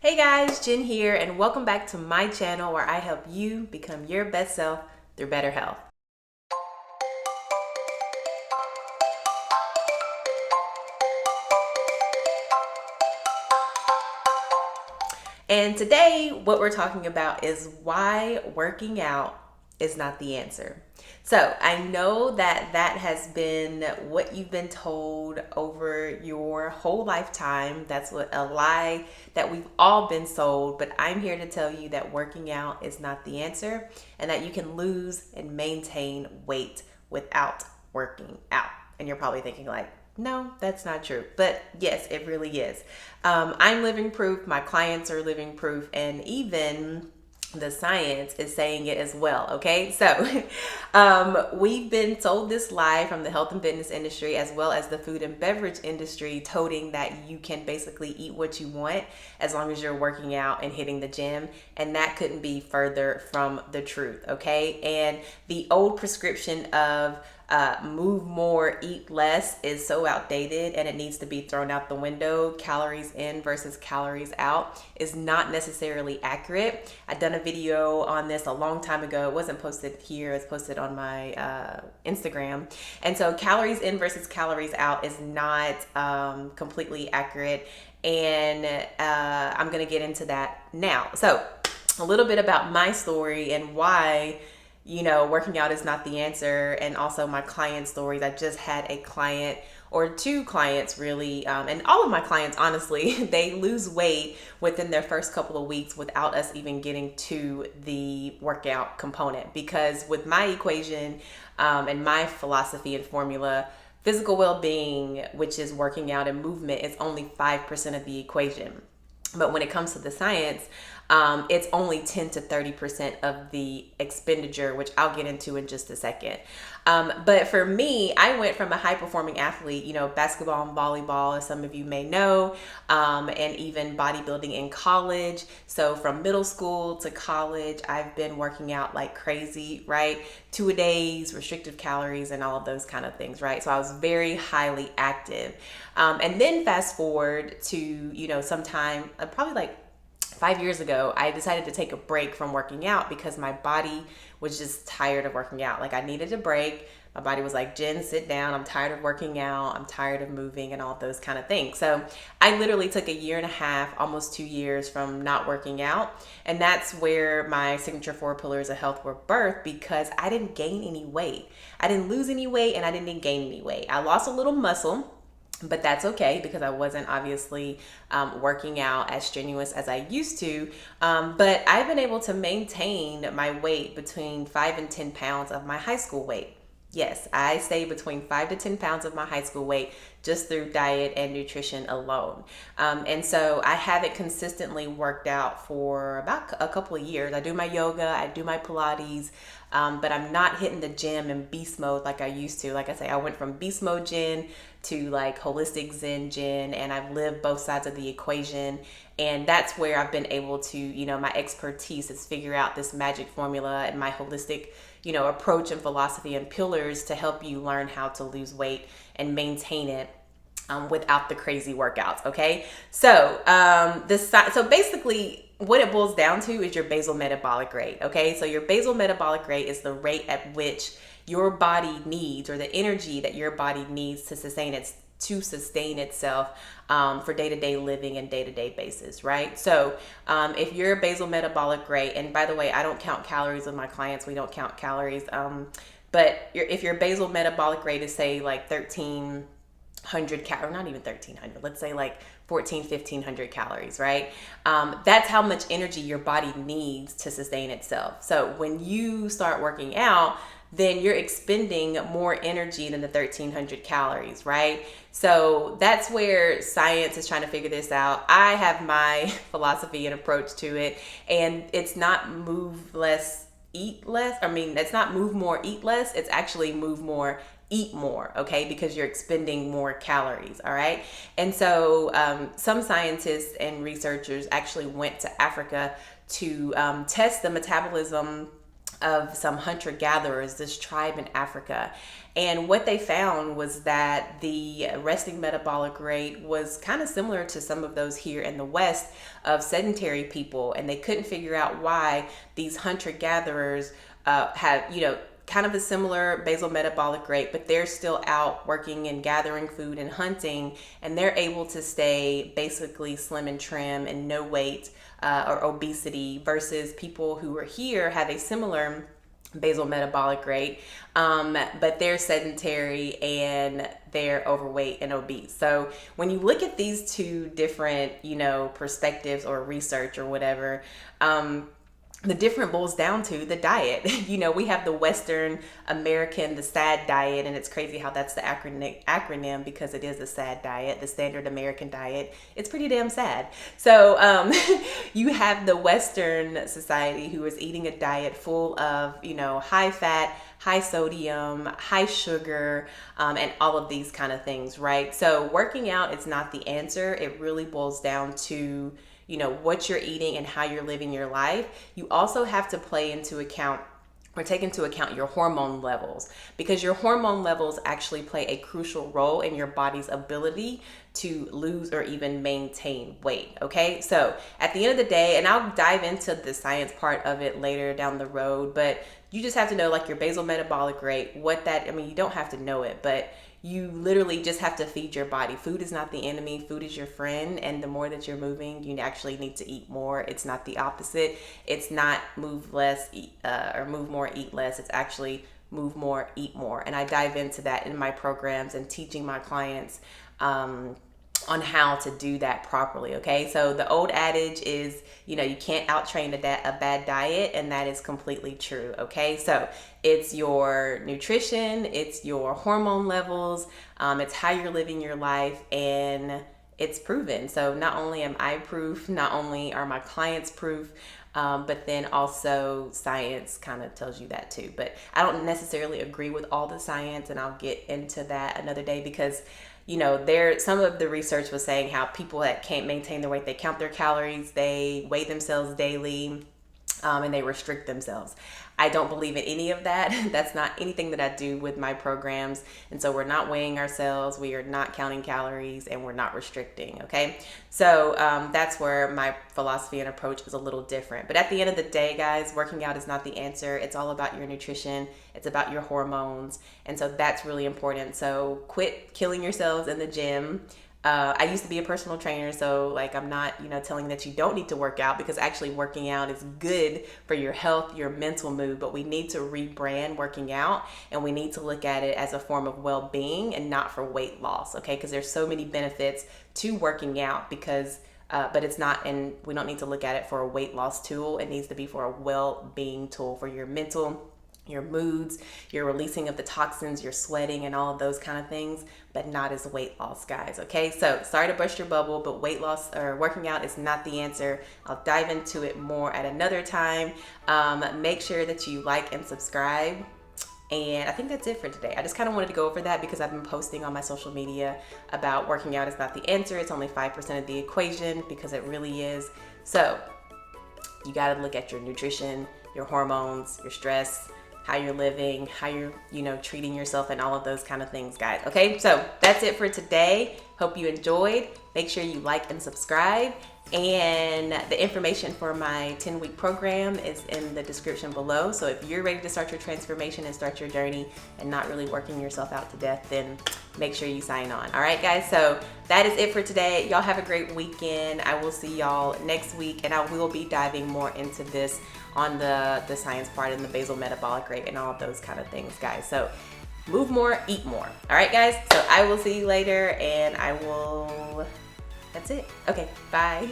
Hey guys, Jen here, and welcome back to my channel where I help you become your best self through better health. And today, what we're talking about is why working out is not the answer. So, I know that has been what you've been told over your whole lifetime. That's what a lie that we've all been sold. But I'm here to tell you that working out is not the answer and that you can lose and maintain weight without working out. And you're probably thinking, like, no, that's not true. But yes, it really is. I'm living proof. My clients are living proof. And even the science is saying it as well. Okay. So we've been told this lie from the health and fitness industry as well as the food and beverage industry, toting that you can basically eat what you want as long as you're working out and hitting the gym. And that couldn't be further from the truth. Okay. And the old prescription of move more, eat less is so outdated and it needs to be thrown out the window. Calories in versus calories out is not necessarily accurate. I've done a video on this a long time ago. It wasn't posted here, it's posted on my Instagram. And so calories in versus calories out is not completely accurate. And I'm going to get into that now. So a little bit about my story and why working out is not the answer, and also my client stories. I just had a client or two clients really, and all of my clients, honestly, they lose weight within their first couple of weeks without us even getting to the workout component. Because with my equation and my philosophy and formula, physical well-being, which is working out and movement, is only 5% of the equation. But when it comes to the science, it's only 10 to 30% of the expenditure, which I'll get into in just a second. But for me, I went from a high performing athlete, basketball and volleyball, as some of you may know, and even bodybuilding in college. So from middle school to college, I've been working out like crazy, right? 2-a-days, restrictive calories, and all of those kind of things, right? So I was very highly active. And then fast forward to, sometime, probably like 5 years ago, I decided to take a break from working out because my body was just tired of working out. Like, I needed a break. My body was like, Jen, sit down. I'm tired of working out. I'm tired of moving and all those kind of things. So I literally took a year and a half, almost 2 years from not working out. And that's where my signature 4 pillars of health were birthed, because I didn't gain any weight. I didn't lose any weight and I didn't gain any weight. I lost a little muscle, but that's okay because I wasn't obviously working out as strenuous as I used to. But I've been able to maintain my weight between 5 and 10 pounds of my high school weight. Yes, I stayed between 5 to 10 pounds of my high school weight just through diet and nutrition alone. And so I haven't consistently worked out for about a couple of years. I do my yoga, I do my Pilates, but I'm not hitting the gym in beast mode like I used to. Like I say, I went from beast mode Jen to like holistic Zen Jen, and I've lived both sides of the equation. And that's where I've been able to, my expertise is figure out this magic formula and my holistic, approach and philosophy and pillars to help you learn how to lose weight and maintain it without the crazy workouts. Okay. So, so basically what it boils down to is your basal metabolic rate. Okay. So your basal metabolic rate is the rate at which your body needs, or the energy that your body needs to sustain itself for day-to-day living and day-to-day basis, right? So if your basal metabolic rate, and by the way, I don't count calories with my clients, we don't count calories, but if your basal metabolic rate is, say, like 1,300 or not even 1,300, let's say like 1,500 calories, right? That's how much energy your body needs to sustain itself. So when you start working out, then you're expending more energy than the 1,300 calories, right? So that's where science is trying to figure this out. I have my philosophy and approach to it, and it's not move less, eat less. It's not move more, eat less. It's actually move more, eat more, okay? Because you're expending more calories, all right? And so some scientists and researchers actually went to Africa to test the metabolism of some hunter-gatherers, this tribe in Africa. And what they found was that the resting metabolic rate was kind of similar to some of those here in the West of sedentary people. And they couldn't figure out why these hunter-gatherers had, kind of a similar basal metabolic rate, but they're still out working and gathering food and hunting, and they're able to stay basically slim and trim and no weight or obesity, versus people who are here have a similar basal metabolic rate, but they're sedentary and they're overweight and obese. So when you look at these two different, perspectives or research or whatever, the different boils down to the diet. We have the Western American, the SAD diet, and it's crazy how that's the acronym because it is a SAD diet, the Standard American Diet. It's pretty damn sad. So you have the Western society who is eating a diet full of, high fat, high sodium, high sugar, and all of these kind of things, right? So working out is not the answer. It really boils down to what you're eating and how you're living your life. You also have to take into account your hormone levels, because your hormone levels actually play a crucial role in your body's ability to lose or even maintain weight. Okay, so at the end of the day, and I'll dive into the science part of it later down the road, but you just have to know your basal metabolic rate, you don't have to know it, but you literally just have to feed your body. Food is not the enemy. Food is your friend. And the more that you're moving, you actually need to eat more. It's not the opposite. It's not move less, or move more, eat less. It's actually move more, eat more. And I dive into that in my programs and teaching my clients on how to do that properly. Okay, so the old adage is, you can't out-train a bad diet, and that is completely true. Okay, so it's your nutrition, it's your hormone levels, it's how you're living your life, and it's proven. So not only am I proof, not only are my clients proof, but then also science kind of tells you that too. But I don't necessarily agree with all the science, and I'll get into that another day, because some of the research was saying how people that can't maintain their weight, they count their calories, they weigh themselves daily, and they restrict themselves. I don't believe in any of that. That's not anything that I do with my programs. And so we're not weighing ourselves, we are not counting calories, and we're not restricting, okay? So that's where my philosophy and approach is a little different. But at the end of the day, guys, working out is not the answer. It's all about your nutrition. It's about your hormones. And so that's really important. So quit killing yourselves in the gym. I used to be a personal trainer, so I'm not, telling that you don't need to work out, because actually working out is good for your health, your mental mood, but we need to rebrand working out, and we need to look at it as a form of well-being and not for weight loss, okay? Because there's so many benefits to working out, but it's not, and we don't need to look at it for a weight loss tool. It needs to be for a well-being tool for your mental, your moods, your releasing of the toxins, your sweating, and all of those kind of things, but not as weight loss, guys. Okay, so sorry to burst your bubble, but weight loss or working out is not the answer. I'll dive into it more at another time. Make sure that you like and subscribe. And I think that's it for today. I just kind of wanted to go over that because I've been posting on my social media about working out is not the answer. It's only 5% of the equation, because it really is. So you got to look at your nutrition, your hormones, your stress, how you're living, how you're, treating yourself, and all of those kind of things, guys. Okay, so that's it for today. Hope you enjoyed. Make sure you like and subscribe. And the information for my 10-week program is in the description below. So if you're ready to start your transformation and start your journey and not really working yourself out to death, then make sure you sign on. All right, guys, so that is it for today. Y'all have a great weekend. I will see y'all next week, and I will be diving more into this on the science part and the basal metabolic rate and all of those kind of things, guys. So move more, eat more. All right, guys, so I will see you later, and that's it. Okay, bye.